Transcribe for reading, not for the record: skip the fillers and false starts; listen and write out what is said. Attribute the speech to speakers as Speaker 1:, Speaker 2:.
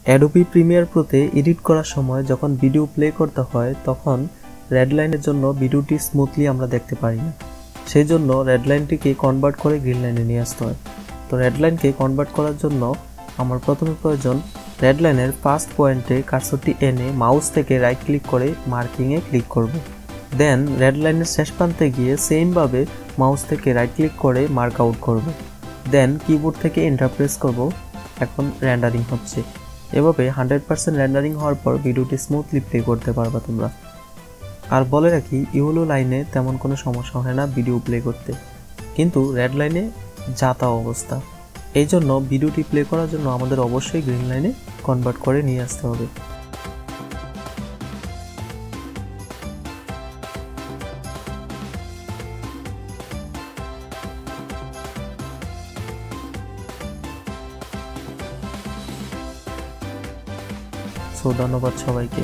Speaker 1: Adobe Premiere প্রোতে edit করার সময় যখন ভিডিও প্লে করতে হয় তখন রেড লাইনের জন্য ভিডিওটি স্মুথলি আমরা দেখতে পারি না। সেই জন্য রেড লাইনটিকে কনভার্ট করে গ্রিন লাইনে নিয়ে আসতে হয়। তো রেড লাইনকে কনভার্ট করার জন্য আমার প্রথমে প্রয়োজন রেড লাইনের ফার্স্ট পয়েন্টে কার্সরটি এনে মাউস থেকে রাইট ক্লিক করে মার্কিংয়ে ক্লিক করব। দেন রেড লাইনের শেষ প্রান্তে গিয়ে সেমভাবে মাউস থেকে রাইট ক্লিক করে মার্ক আউট করব। দেন কিবোর্ড থেকে এন্টার প্রেস করব। এখন রেন্ডারিং হচ্ছে। এভাবে 100% রেন্ডারিং হওয়ার পর ভিডিওটি স্মুথলি প্লে করতে পারবা তোমরা। আর বলে রাখি ইয়েলো লাইনে তেমন কোনো সমস্যা হয় না ভিডিও প্লে করতে, কিন্তু রেড লাইনে যাতা অবস্থা। এই জন্য ভিডিওটি প্লে করার জন্য আমাদের অবশ্যই গ্রিন লাইনে কনভার্ট করে নিয়ে আসতে হবে। ধন্যবাদ সবাইকে।